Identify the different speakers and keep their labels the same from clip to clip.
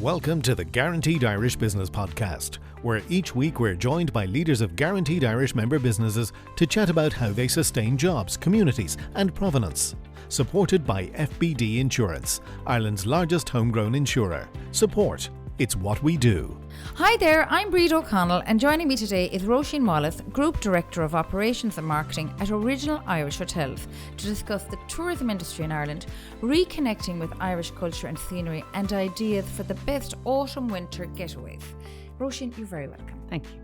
Speaker 1: Welcome to the Guaranteed Irish Business Podcast, where each week we're joined by leaders of Guaranteed Irish member businesses to chat about how they sustain jobs, communities and provenance. Supported by FBD Insurance, Ireland's largest homegrown insurer. Support. It's what we do.
Speaker 2: Hi there, I'm Bríd O'Connell, and joining me today is Roisin Wallace, Group Director of Operations and Marketing at Original Irish Hotels, to discuss the tourism industry in Ireland, reconnecting with Irish culture and scenery, and ideas for the best autumn-winter getaways. Roisin, you're very welcome.
Speaker 3: Thank you.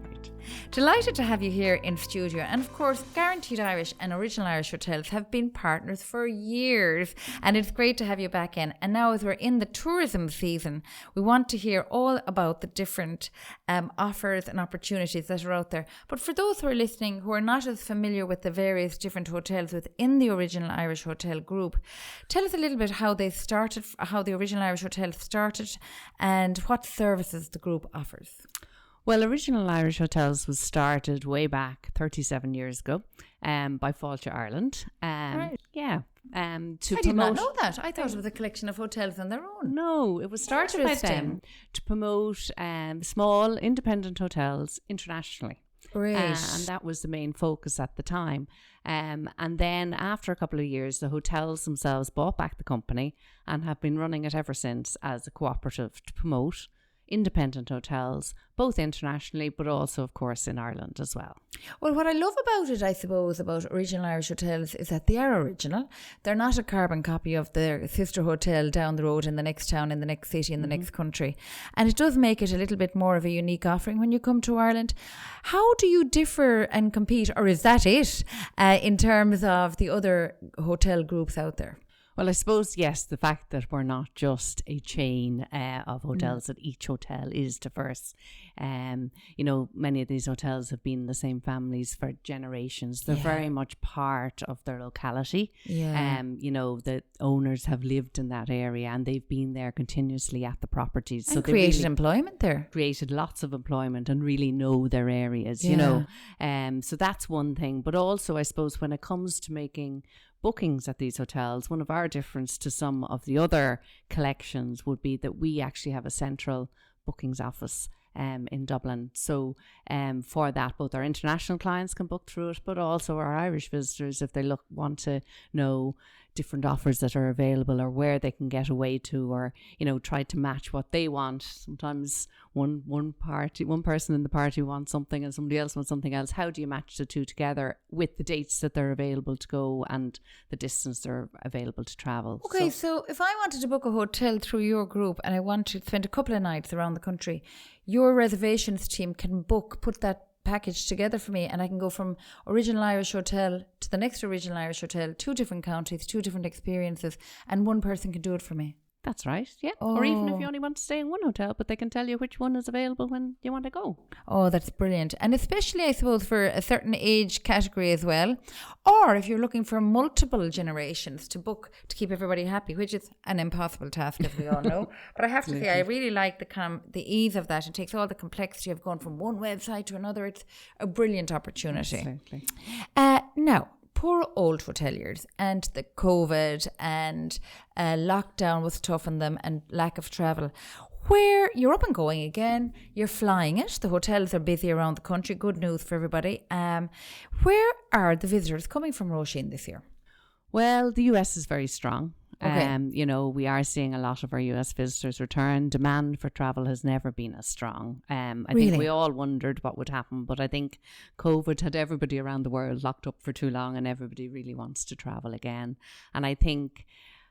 Speaker 2: Delighted to have you here in studio, and of course Guaranteed Irish and Original Irish Hotels have been partners for years, and it's great to have you back in. And now as we're in the tourism season, we want to hear all about the different offers and opportunities that are out there. But for those who are listening who are not as familiar with the various different hotels within the Original Irish Hotel group, tell us a little bit how they started, how the Original Irish Hotel started, and what services the group offers.
Speaker 3: Well, Original Irish Hotels was started way back 37 years ago by Fáilte Ireland.
Speaker 2: Right.
Speaker 3: Yeah.
Speaker 2: I did not know that. I thought it was a collection of hotels on their own.
Speaker 3: No, it was started by them to promote small independent hotels internationally.
Speaker 2: Great.
Speaker 3: And that was the main focus at the time. And then after a couple of years, the hotels themselves bought back the company and have been running it ever since as a cooperative to promote independent hotels, both internationally, but also, of course, in Ireland as well.
Speaker 2: Well, what I love about it, I suppose, about Original Irish Hotels is that they are original. They're not a carbon copy of their sister hotel down the road in the next town, in the next city, in the next country. And it does make it a little bit more of a unique offering when you come to Ireland. How do you differ and compete, or is that it, in terms of the other hotel groups out there?
Speaker 3: Well, I suppose, yes, the fact that we're not just a chain of hotels, that each hotel is diverse. Many of these hotels have been the same families for generations. They're very much part of their locality.
Speaker 2: Yeah.
Speaker 3: The owners have lived in that area and they've been there continuously at the properties.
Speaker 2: And so created really employment there.
Speaker 3: Created lots of employment and really know their areas, So that's one thing. But also, I suppose, when it comes to making bookings at these hotels, one of our difference to some of the other collections would be that we actually have a central bookings office in Dublin. So for that, both our international clients can book through it, but also our Irish visitors, if they want to know different offers that are available or where they can get away to, or try to match what they want. Sometimes one person in the party wants something and somebody else wants something else. How do you match the two together with the dates that they're available to go and the distance they're available to travel?
Speaker 2: Okay, so if I wanted to book a hotel through your group and I want to spend a couple of nights around the country, your reservations team can put that package together for me, and I can go from Original Irish Hotel to the next Original Irish Hotel, 2 different counties, 2 different experiences, and one person can do it for me.
Speaker 3: That's right, yeah. Oh. Or even if you only want to stay in one hotel, but they can tell you which one is available when you want to go.
Speaker 2: Oh, that's brilliant. And especially, I suppose, for a certain age category as well. Or if you're looking for multiple generations to book to keep everybody happy, which is an impossible task, as we all know. But I have to say, I really like the ease of that. It takes all the complexity of going from one website to another. It's a brilliant opportunity.
Speaker 3: Absolutely.
Speaker 2: Now, poor old hoteliers, and the COVID and lockdown was tough on them, and lack of travel. Where you're up and going again, you're flying it, the hotels are busy around the country, good news for everybody. Where are the visitors coming from, Roisin, this year?
Speaker 3: Well, the US is very strong.
Speaker 2: Okay.
Speaker 3: We are seeing a lot of our US visitors return. Demand for travel has never been as strong. I think we all wondered what would happen, but I think COVID had everybody around the world locked up for too long, and everybody really wants to travel again. And I think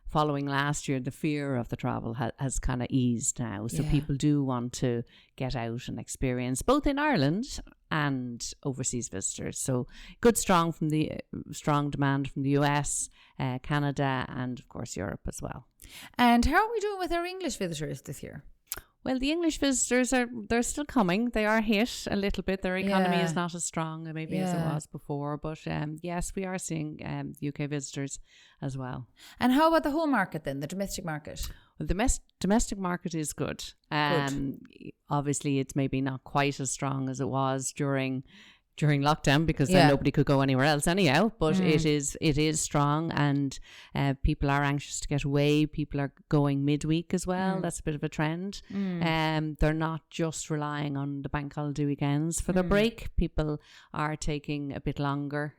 Speaker 3: following last year, the fear of the travel has kind of eased now. So people do want to get out and experience, both in Ireland and overseas visitors. So strong demand from the US, Canada, and of course Europe as well.
Speaker 2: And how are we doing with our English visitors this year?
Speaker 3: Well, the English visitors they're still coming. They are hit a little bit. Their economy is not as strong maybe as it was before. But yes, we are seeing UK visitors as well.
Speaker 2: And how about the home market then, the domestic market?
Speaker 3: Well, the domestic market is good. Obviously, it's maybe not quite as strong as it was during during lockdown because then nobody could go anywhere else anyhow. But it is strong, and people are anxious to get away. People are going midweek as well. That's a bit of a trend. They're not just relying on the bank holiday weekends for their break. People are taking a bit longer,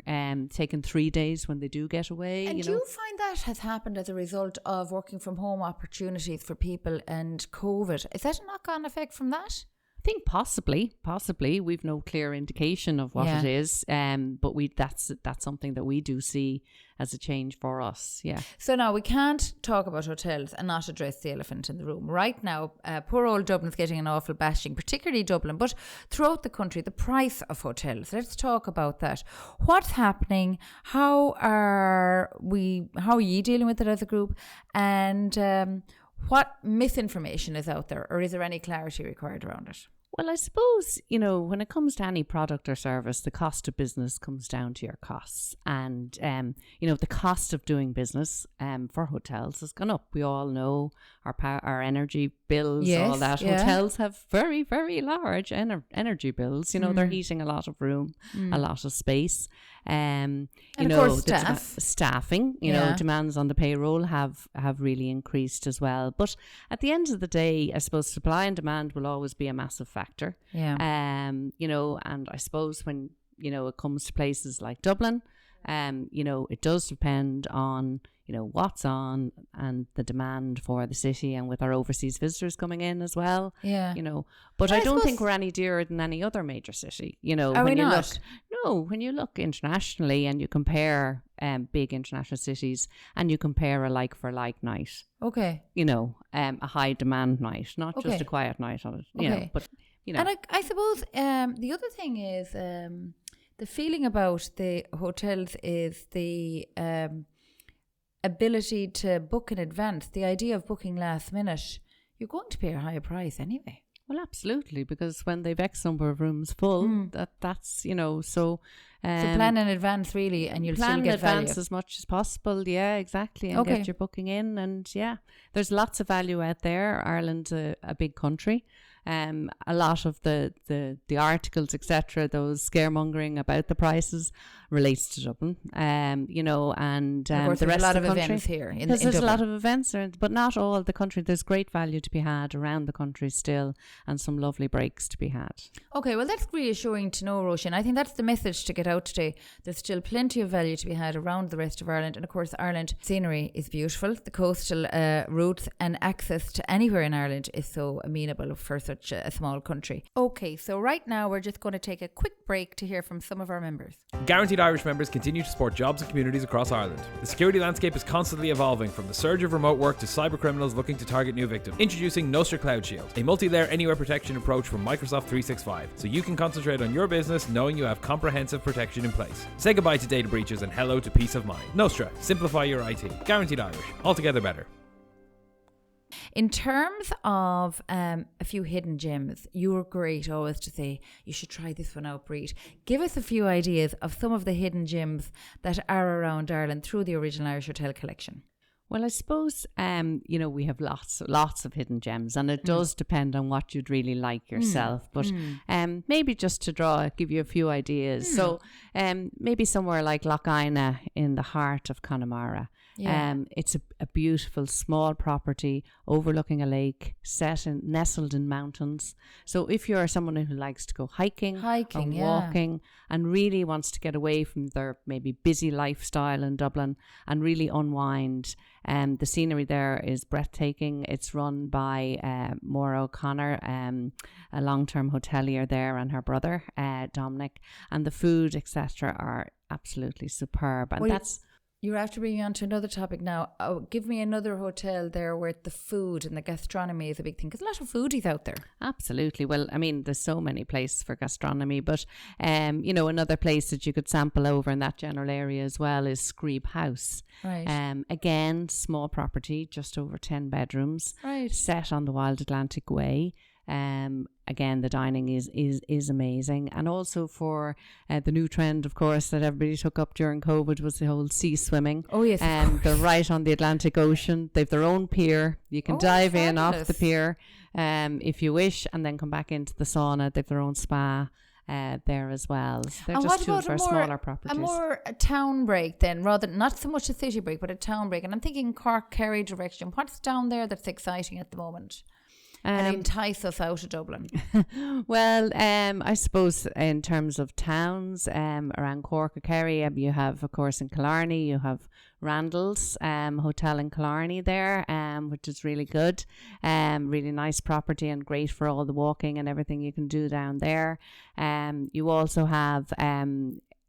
Speaker 3: taking 3 days when they do get away.
Speaker 2: And do you find that has happened as a result of working from home opportunities for people and COVID? Is that a knock-on effect from that?
Speaker 3: I think possibly. We've no clear indication of what it is, but that's something that we do see as a change for us. Yeah.
Speaker 2: So now we can't talk about hotels and not address the elephant in the room. Right now, poor old Dublin's getting an awful bashing, particularly Dublin, but throughout the country, the price of hotels. Let's talk about that. What's happening? How are you dealing with it as a group? And what misinformation is out there, or is there any clarity required around it?
Speaker 3: Well, I suppose, when it comes to any product or service, the cost of business comes down to your costs. And, the cost of doing business for hotels has gone up. We all know our energy bills, all that. Yeah. Hotels have very, very large energy bills. They're heating a lot of room, a lot of space.
Speaker 2: And of course,
Speaker 3: staffing, demands on the payroll have really increased as well. But at the end of the day, I suppose supply and demand will always be a massive factor.
Speaker 2: Yeah.
Speaker 3: And I suppose when, it comes to places like Dublin, it does depend on, what's on and the demand for the city, and with our overseas visitors coming in as well.
Speaker 2: Yeah.
Speaker 3: But I don't think we're any dearer than any other major city.
Speaker 2: Are we not?
Speaker 3: When you look internationally and you compare big international cities and you compare a like for like night.
Speaker 2: Okay.
Speaker 3: A high demand night, not just a quiet night on it.
Speaker 2: Okay.
Speaker 3: But
Speaker 2: And I suppose the other thing is the feeling about the hotels is the ability to book in advance. The idea of booking last minute, you're going to pay a higher price anyway.
Speaker 3: Well, absolutely, because when they've X number of rooms full, that's so
Speaker 2: plan in advance really, and you'll still get
Speaker 3: plan in advance
Speaker 2: value.
Speaker 3: as much as possible. Yeah, exactly, and get your booking in, and there's lots of value out there. Ireland's a big country. A lot of the articles, etc., those scaremongering about the prices relates to Dublin. And
Speaker 2: of course,
Speaker 3: the
Speaker 2: there's
Speaker 3: rest
Speaker 2: a lot
Speaker 3: of the country.
Speaker 2: Events here in
Speaker 3: There's
Speaker 2: Dublin.
Speaker 3: a lot of events, but not all the country. There's great value to be had around the country still, and some lovely breaks to be had.
Speaker 2: Okay, well, that's reassuring to know, Roisin. I think that's the message to get out today. There's still plenty of value to be had around the rest of Ireland. And of course, Ireland scenery is beautiful. The coastal routes and access to anywhere in Ireland is so amenable for such a small country. Okay, so right now we're just going to take a quick break to hear from some of our members.
Speaker 4: Guaranteed Irish members continue to support jobs and communities across Ireland. The security landscape is constantly evolving, from the surge of remote work to cyber criminals looking to target new victims. Introducing Nostra Cloud Shield, a multi-layer anywhere protection approach from Microsoft 365, so you can concentrate on your business knowing you have comprehensive protection in place. Say goodbye to data breaches and hello to peace of mind. Nostra, simplify your IT. Guaranteed Irish, altogether better.
Speaker 2: In terms of a few hidden gems, you were great always to say, you should try this one out, Breed. Give us a few ideas of some of the hidden gems that are around Ireland through the Original Irish Hotel collection.
Speaker 3: Well, I suppose, we have lots of hidden gems, and it does depend on what you'd really like yourself. But maybe just to give you a few ideas. So maybe somewhere like Lough Ina in the heart of Connemara.
Speaker 2: Yeah.
Speaker 3: It's a beautiful small property overlooking a lake, nestled in mountains. So if you're someone who likes to go hiking or walking and really wants to get away from their maybe busy lifestyle in Dublin and really unwind, the scenery there is breathtaking. It's run by Maura O'Connor, a long-term hotelier there, and her brother Dominic, and the food, etc., are absolutely superb. And
Speaker 2: you're after bringing me on to another topic now. Give me another hotel there where the food and the gastronomy is a big thing, because a lot of foodies out there.
Speaker 3: Absolutely. Well, I mean, there's so many places for gastronomy, but another place that you could sample over in that general area as well is Screeb House.
Speaker 2: Right.
Speaker 3: Again, small property, just over 10 bedrooms.
Speaker 2: Right.
Speaker 3: Set on the Wild Atlantic Way. Again, the dining is amazing, and also for the new trend, of course, that everybody took up during COVID was the whole sea swimming.
Speaker 2: Oh yes,
Speaker 3: they're right on the Atlantic Ocean. They've their own pier. You can dive in off the pier, if you wish, and then come back into the sauna. They've their own spa there as well. So they're
Speaker 2: And
Speaker 3: just
Speaker 2: what
Speaker 3: two of
Speaker 2: about
Speaker 3: our smaller properties.
Speaker 2: A more town break then, rather not so much a city break, but a town break. And I'm thinking Cork, Kerry direction. What's down there that's exciting at the moment? And entice us out of Dublin.
Speaker 3: Well, I suppose in terms of towns around Cork or Kerry, you have, of course, in Killarney, you have Randall's Hotel in Killarney there, which is really good. Really nice property and great for all the walking and everything you can do down there. You also have...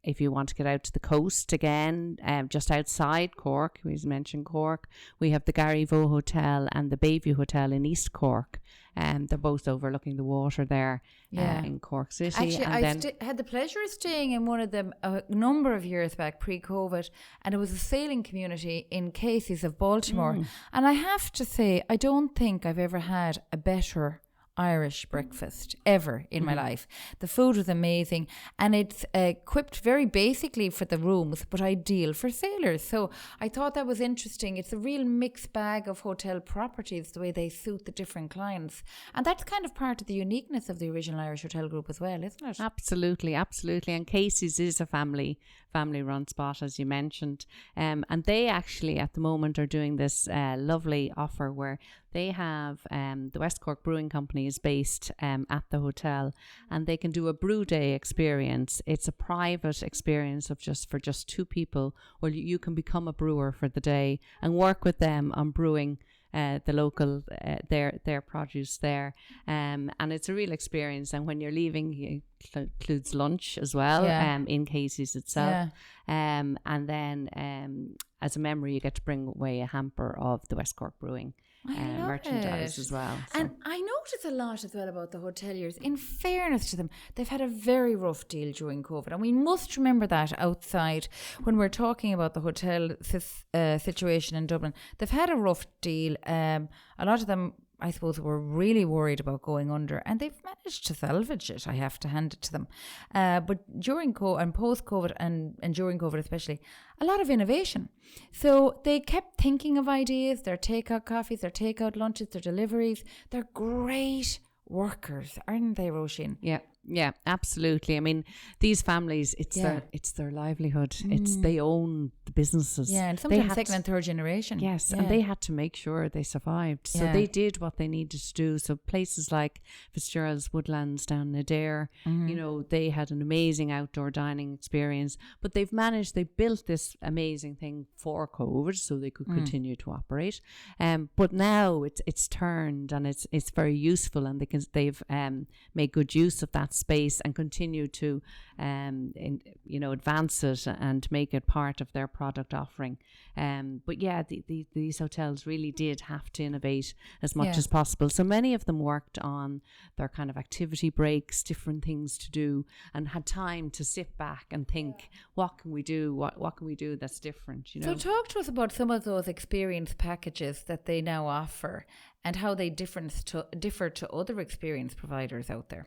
Speaker 3: if you want to get out to the coast again, just outside Cork, we mentioned Cork, we have the Garryvoe Hotel and the Bayview Hotel in East Cork. They're both overlooking the water there in Cork City.
Speaker 2: Actually, I had the pleasure of staying in one of them a number of years back, pre-COVID, and it was a sailing community in Casey's of Baltimore. And I have to say, I don't think I've ever had a better Irish breakfast ever in my life. The food was amazing, and it's equipped very basically for the rooms, but ideal for sailors. So I thought that was interesting. It's a real mixed bag of hotel properties, the way they suit the different clients, and that's kind of part of the uniqueness of the original Irish Hotel Group as well, isn't it?
Speaker 3: Absolutely. And Casey's is a family run spot, as you mentioned, and they actually at the moment are doing this lovely offer where they have the West Cork Brewing Company is based at the hotel, and they can do a brew day experience. It's a private experience of just two people, where you can become a brewer for the day and work with them on brewing the local their produce there, and it's a real experience. And when you're leaving, it includes lunch as well, in Casey's itself, and then as a memory, you get to bring away a hamper of the West Cork Brewing merchandise as well. So.
Speaker 2: And I notice a lot as well about the hoteliers. In fairness to them, they've had a very rough deal during COVID, and we must remember that outside when we're talking about the hotel situation in Dublin. They've had a rough deal. A lot of them, I suppose, were really worried about going under, and they've managed to salvage it. I have to hand it to them. But during COVID and post-COVID and during COVID especially, a lot of innovation. So they kept thinking of ideas, their takeout coffees, their takeout lunches, their deliveries. They're great workers, aren't they, Roisin?
Speaker 3: Yeah, absolutely. I mean, these families, it's their livelihood. It's they own the businesses.
Speaker 2: Yeah, and sometimes second and third generation.
Speaker 3: Yes, and they had to make sure they survived. So they did what they needed to do. So places like Fitzgerald's Woodlands down in Adair, you know, they had an amazing outdoor dining experience. But they built this amazing thing for COVID so they could continue to operate. But now it's turned, and it's very useful, and they've made good use of that space and continue to advance it and make it part of their product offering. But these hotels really did have to innovate as much as possible. So many of them worked on their kind of activity breaks, different things to do, and had time to sit back and think, what can we do? What can we do that's different? You know.
Speaker 2: So talk to us about some of those experience packages that they now offer and how they differ to other experience providers out there.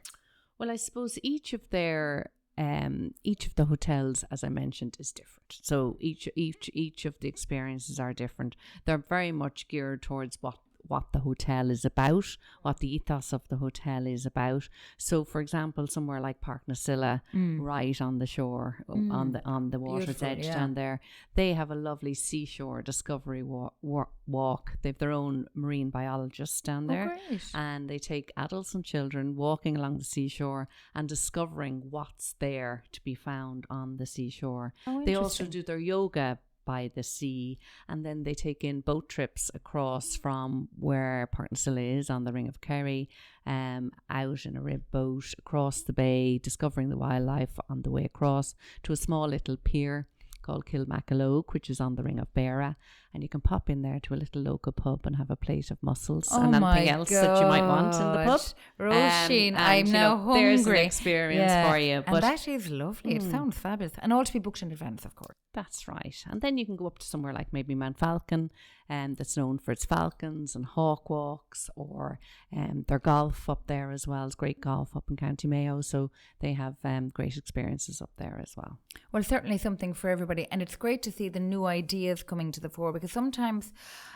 Speaker 3: Well, I suppose each of the hotels, as I mentioned, is different. So each of the experiences are different. They're very much geared towards what the hotel is about, what the ethos of the hotel is about. So, for example, somewhere like Park Nasilla, right on the shore, on the water's edge down there, they have a lovely seashore discovery walk. They've their own marine biologists down there, and they take adults and children walking along the seashore and discovering what's there to be found on the seashore. They also do their yoga by the sea, and then they take in boat trips across from where Park Nasilla is on the Ring of Kerry, out in a rib boat across the bay, discovering the wildlife on the way across to a small little pier called Kilmacalogue, which is on the Ring of Beara, and you can pop in there to a little local pub and have a plate of mussels and anything else that you might want in the pub.
Speaker 2: Roisin, I'm now hungry.
Speaker 3: There's an experience for you.
Speaker 2: And that is lovely. It sounds fabulous. And all to be booked in advance, of course.
Speaker 3: That's right. And then you can go up to somewhere like maybe Mount Falcon, that's known for its falcons and hawk walks, or their golf up there as well. It's great golf up in County Mayo, so they have great experiences up there as well.
Speaker 2: Well, certainly something for everybody, and it's great to see the new ideas coming to the fore, because because sometimes,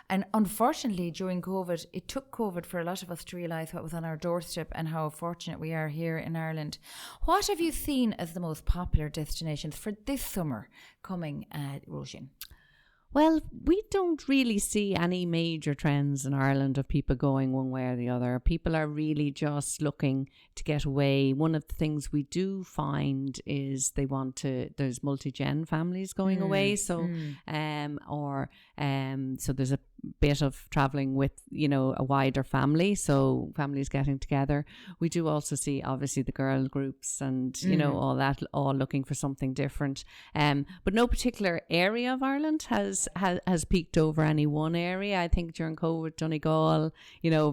Speaker 2: and unfortunately during COVID, it took COVID for a lot of us to realise what was on our doorstep and how fortunate we are here in Ireland. What have you seen as the most popular destinations for this summer coming, Roisin?
Speaker 3: Well, we don't really see any major trends in Ireland of people going one way or the other. People are really just looking to get away. One of the things we do find is there's multi-gen families going away. So, so there's a bit of traveling with, a wider family. So families getting together. We do also see obviously the girl groups and, all that, all looking for something different. But no particular area of Ireland has peaked over any one area. I think during COVID, Donegal,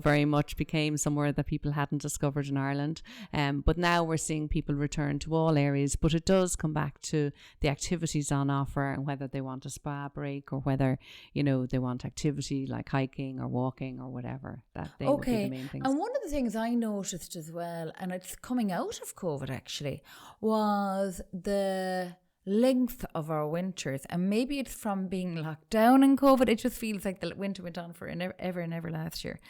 Speaker 3: very much became somewhere that people hadn't discovered in Ireland. But now we're seeing people return to all areas, but it does come back to the activities on offer and whether they want a spa break or whether, they want activity like hiking or walking or whatever. That they would be the main things.
Speaker 2: And one of the things I noticed as well, and it's coming out of COVID actually, was the length of our winters. And maybe it's from being locked down in COVID. It just feels like the winter went on for ever and ever last year.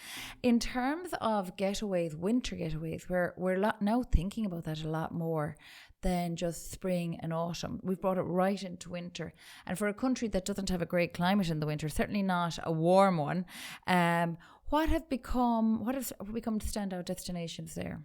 Speaker 2: In terms of getaways, winter getaways, we're now thinking about that a lot more than just spring and autumn. We've brought it right into winter. And for a country that doesn't have a great climate in the winter, certainly not a warm one, what have become standout destinations there?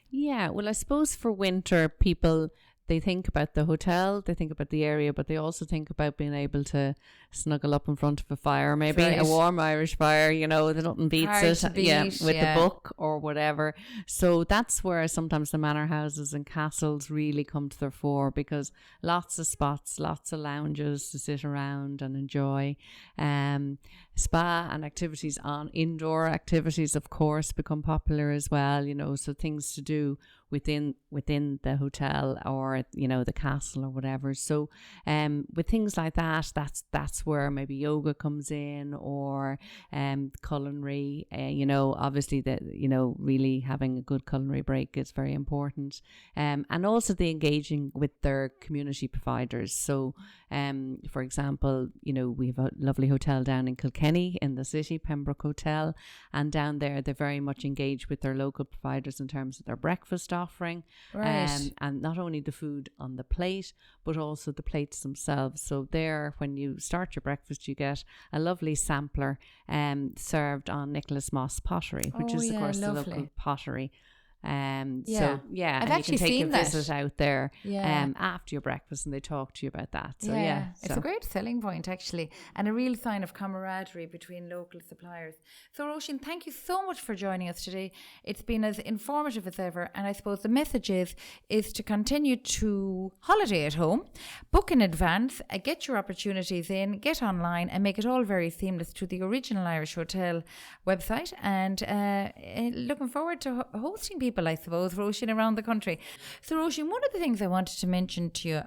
Speaker 3: Yeah, well, I suppose for winter, people, they think about the hotel, they think about the area, but they also think about being able to snuggle up in front of a fire, maybe a warm Irish fire, that nothing beats it. With the book or whatever. So that's where sometimes the manor houses and castles really come to their fore, because lots of spots, lots of lounges to sit around and enjoy. Spa and activities on indoor activities, of course, become popular as well, so things to do within the hotel or the castle or whatever. So with things like that, that's where maybe yoga comes in, or culinary. Obviously really having a good culinary break is very important, and also the engaging with their community providers. So for example, we have a lovely hotel down in Kilkenny in the city, Pembroke Hotel, and down there they're very much engaged with their local providers in terms of their breakfast offering, and not only the food on the plate but also the plates themselves. So there, when you start your breakfast, you get a lovely sampler served on Nicholas Moss pottery, which is of course lovely. The local pottery. So
Speaker 2: I've
Speaker 3: and
Speaker 2: actually
Speaker 3: you can take
Speaker 2: seen
Speaker 3: a
Speaker 2: that.
Speaker 3: visit out there after your breakfast, and they talk to you about that. So
Speaker 2: it's a great selling point actually, and a real sign of camaraderie between local suppliers. So Roisin, thank you so much for joining us today. It's been as informative as ever, and I suppose the message is to continue to holiday at home, book in advance, get your opportunities in, get online, and make it all very seamless through the Original Irish Hotel website. And looking forward to hosting people, I suppose, Roisin, around the country. So Roisin, one of the things I wanted to mention to you,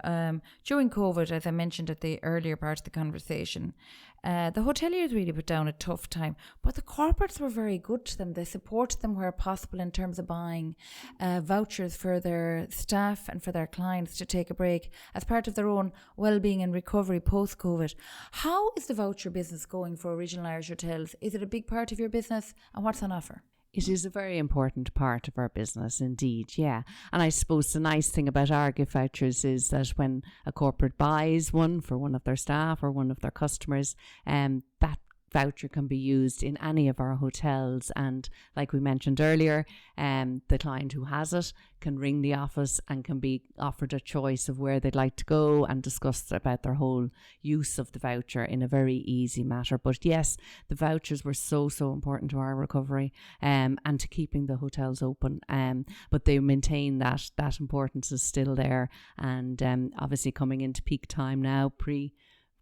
Speaker 2: during COVID, as I mentioned at the earlier part of the conversation, the hoteliers really put down a tough time, but the corporates were very good to them. They supported them where possible in terms of buying vouchers for their staff and for their clients to take a break as part of their own well-being and recovery post-COVID. How is the voucher business going for Original Irish Hotels? Is it a big part of your business, and what's on offer?
Speaker 3: It is a very important part of our business indeed, yeah. And I suppose the nice thing about our gift vouchers is that when a corporate buys one for one of their staff or one of their customers, that voucher can be used in any of our hotels, and like we mentioned earlier, the client who has it can ring the office and can be offered a choice of where they'd like to go and discuss about their whole use of the voucher in a very easy matter. But yes, the vouchers were so important to our recovery and to keeping the hotels open, but they maintain that importance is still there, and obviously coming into peak time now,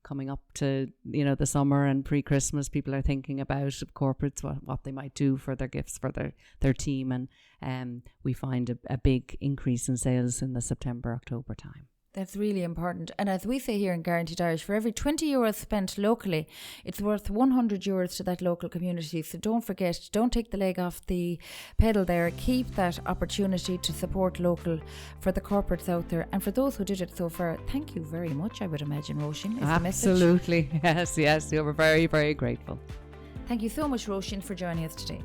Speaker 3: coming up to the summer and pre-Christmas, people are thinking about corporates what they might do for their gifts for their team, and we find a big increase in sales in the September-October time.
Speaker 2: That's really important. And as we say here in Guaranteed Irish, for every 20 euros spent locally, it's worth 100 euros to that local community. So don't forget, don't take the leg off the pedal there. Keep that opportunity to support local for the corporates out there. And for those who did it so far, thank you very much, I would imagine, Roisin, is the message.
Speaker 3: Absolutely. Yes. We were very, very grateful.
Speaker 2: Thank you so much, Roisin, for joining us today.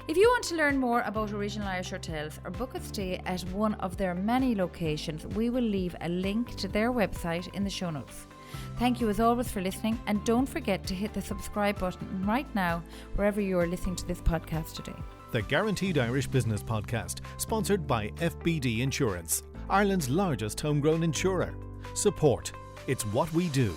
Speaker 2: If you want to learn more about Original Irish Hotels or book a stay at one of their many locations, we will leave a link to their website in the show notes. Thank you as always for listening, and don't forget to hit the subscribe button right now wherever you are listening to this podcast today.
Speaker 1: The Guaranteed Irish Business Podcast, sponsored by FBD Insurance, Ireland's largest homegrown insurer. Support. It's what we do.